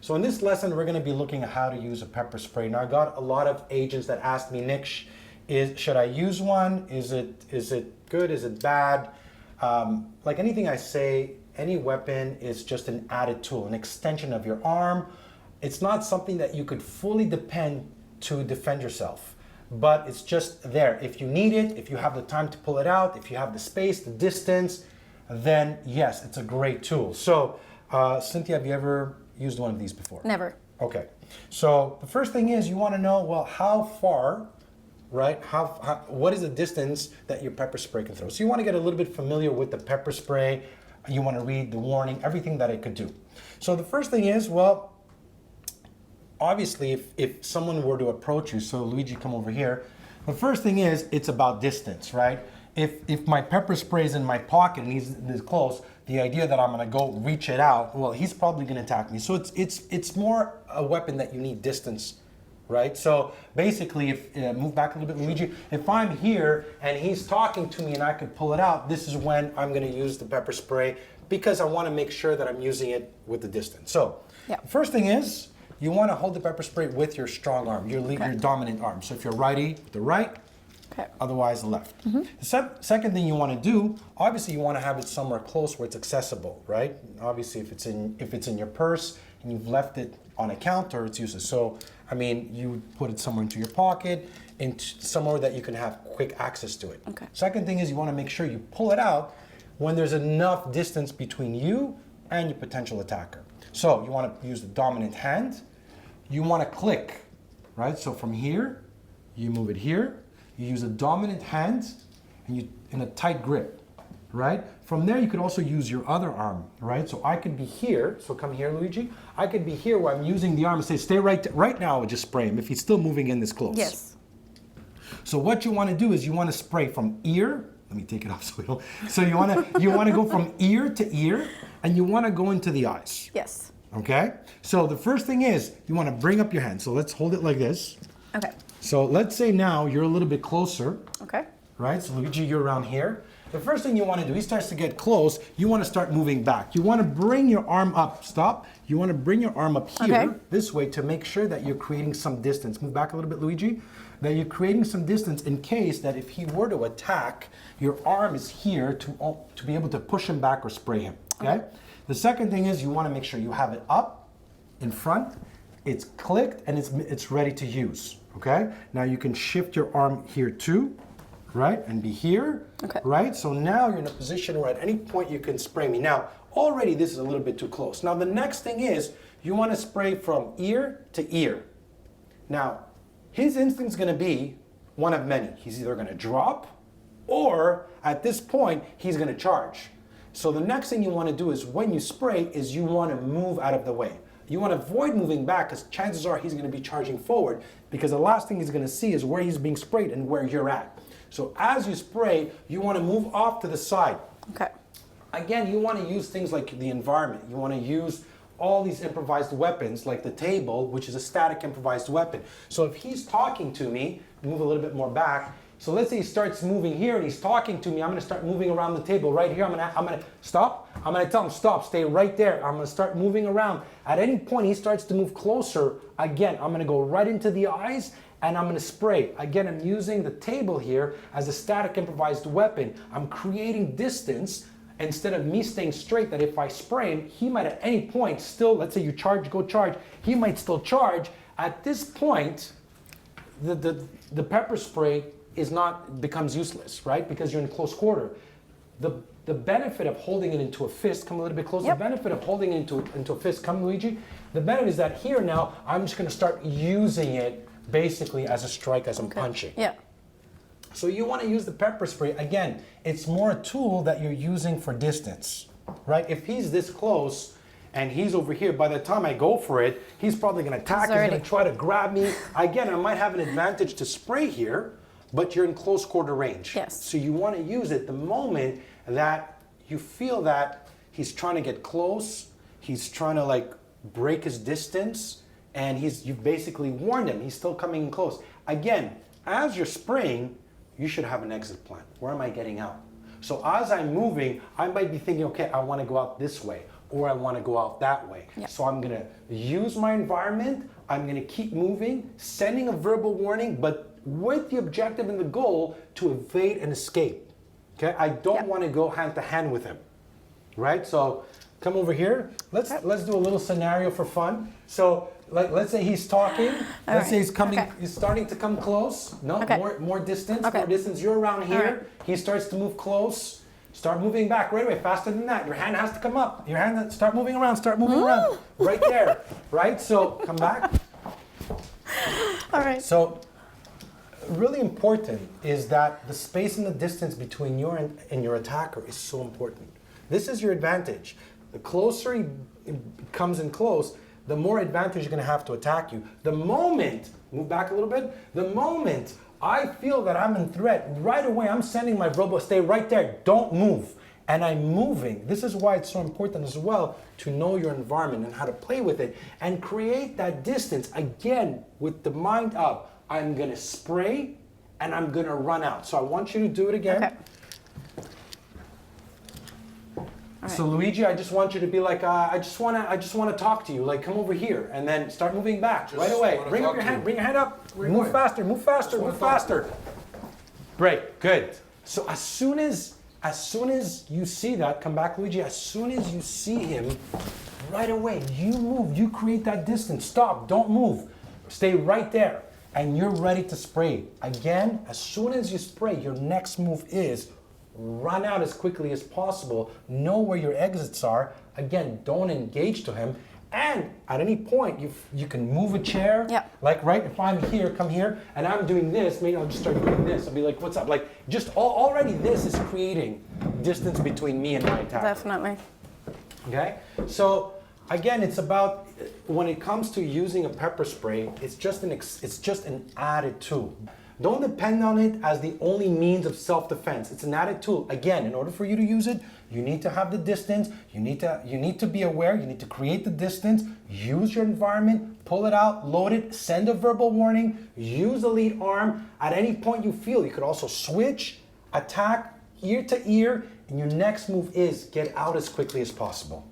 So in this lesson, we're gonna be looking at how to use a pepper spray. Now I got a lot of agents that asked me, Nick, should I use one? Is it good, is it bad? Like anything I say, any weapon is just an added tool, an extension of your arm. It's not something that you could fully depend to defend yourself, but it's just there. If you need it, if you have the time to pull it out, if you have the space, the distance, then yes, it's a great tool. So, Cynthia, have you ever used one of these before? Never. Okay. So the first thing is you want to know, well, how far, right? What is the distance that your pepper spray can throw? So you want to get a little bit familiar with the pepper spray. You want to read the warning, everything that it could do. So the first thing is, well, obviously if someone were to approach you, so Luigi, come over here. The first thing is, it's about distance, right? If my pepper spray is in my pocket and he's this close, the idea that I'm gonna go reach it out, well, he's probably gonna attack me. So it's more a weapon that you need distance, right? So basically, if move back a little bit, Luigi. If I'm here and he's talking to me and I could pull it out, this is when I'm gonna use the pepper spray because I wanna make sure that I'm using it with the distance. So the first thing is, you wanna hold the pepper spray with your strong arm, your dominant arm. So if you're righty, the right, otherwise the left. The second thing you want to do, obviously you want to have it somewhere close where it's accessible, right? Obviously if it's in your purse and you've left it on a counter, it's useless. So I mean, you would put it somewhere into your pocket, into somewhere that you can have quick access to it. Second thing is you want to make sure you pull it out when there's enough distance between you and your potential attacker. So you want to use the dominant hand. You want to click, right? So from here, you move it here. You use a dominant hand and you in a tight grip, right? From there, you could also use your other arm, right? So I could be here. So come here, Luigi. I could be here where I'm using the arm and say, stay right now. I would just spray him if he's still moving in this close. Yes. So what you want to do is you want to spray from ear. Let me take it off so we don't. So you want to go from ear to ear, and you want to go into the eyes. Yes. Okay. So the first thing is you want to bring up your hand. So let's hold it like this. Okay. So let's say now you're a little bit closer. Okay. Right? So Luigi, you're around here. The first thing you want to do, he starts to get close, you want to start moving back. You want to bring your arm up. Stop. You want to bring your arm up here, this way, to make sure that you're creating some distance. Move back a little bit, Luigi. That you're creating some distance in case that if he were to attack, your arm is here to be able to push him back or spray him. Okay? The second thing is you want to make sure you have it up in front, it's clicked, and it's ready to use. Okay? Now you can shift your arm here too, right? And be here, right? So now you're in a position where at any point you can spray me. Now, already this is a little bit too close. Now the next thing is you want to spray from ear to ear. Now, his instinct's gonna be one of many. He's either gonna drop or at this point, he's gonna charge. So the next thing you wanna do is when you spray is you wanna move out of the way. You want to avoid moving back because chances are he's going to be charging forward because the last thing he's going to see is where he's being sprayed and where you're at. So as you spray, you want to move off to the side. Okay. Again, you want to use things like the environment. You want to use all these improvised weapons like the table, which is a static improvised weapon. So if he's talking to me, move a little bit more back. So let's say he starts moving here and he's talking to me. I'm going to start moving around the table right here. I'm going to stop. I'm going to tell him stop, stay right there. I'm going to start moving around. At any point he starts to move closer, again, I'm going to go right into the eyes and I'm going to spray. Again, I'm using the table here as a static improvised weapon. I'm creating distance instead of me staying straight, that if I spray him, he might at any point still, let's say you charge, go charge, he might still charge. At this point, the pepper spray becomes useless, right? Because you're in close quarter. The benefit of holding it into a fist, come a little bit closer. The benefit of holding it into a fist, come Luigi. The benefit is that here now, I'm just gonna start using it basically as a strike, as I'm punching. Yeah. So you wanna use the pepper spray. Again, it's more a tool that you're using for distance, right? If he's this close, and he's over here, by the time I go for it, he's probably gonna attack, he's gonna try to grab me. Again, I might have an advantage to spray here, but you're in close quarter range. Yes. So you want to use it the moment that you feel that he's trying to get close, he's trying to like break his distance, and you've basically warned him, he's still coming in close. Again, as you're spraying, you should have an exit plan. Where am I getting out? So as I'm moving, I might be thinking, okay, I want to go out this way. or I want to go out that way. Yep. So I'm going to use my environment. I'm going to keep moving, sending a verbal warning, but with the objective and the goal to evade and escape. Okay, I don't want to go hand to hand with him, right? So come over here. Let's do a little scenario for fun. So let's say he's talking. Let's say he's coming. He's starting to come close. No, more distance. More distance. You're around here. He starts to move close. Start moving back right away, faster than that. Your hand has to come up. Your hand, start moving around. Start moving around. Right there. Right. So come back. All right. So really important is that the space and the distance between you and your attacker is so important. This is your advantage. The closer he comes in close, the more advantage you're going to have to attack you. The moment, move back a little bit, the moment I feel that I'm in threat, right away I'm sending my verbal, stay right there, don't move. And I'm moving. This is why it's so important as well to know your environment and how to play with it and create that distance, again, with the mind of, I'm going to spray and I'm going to run out. So I want you to do it again. Okay. So Luigi, I just want you to be like, I just want to talk to you. Like, come over here, and then start moving back right away. Bring up your hand. Bring your hand up. Move faster. Move faster. Move faster. Great. Good. So as soon as you see that, come back, Luigi. As soon as you see him, right away, you move. You create that distance. Stop. Don't move. Stay right there, and you're ready to spray. Again, as soon as you spray, your next move is run out as quickly as possible, know where your exits are. Again, don't engage to him. And at any point, you can move a chair. Yep. Like, right, if I'm here, come here, and I'm doing this, maybe I'll just start doing this. I'll be like, what's up? Like, just already this is creating distance between me and my attacker. Definitely. Okay? So, again, it's about, when it comes to using a pepper spray, it's just an added tool. Don't depend on it as the only means of self-defense. It's an added tool. Again, in order for you to use it, you need to have the distance. You need to be aware. You need to create the distance. Use your environment. Pull it out. Load it. Send a verbal warning. Use the lead arm. At any point you feel, you could also switch, attack, ear to ear, and your next move is get out as quickly as possible.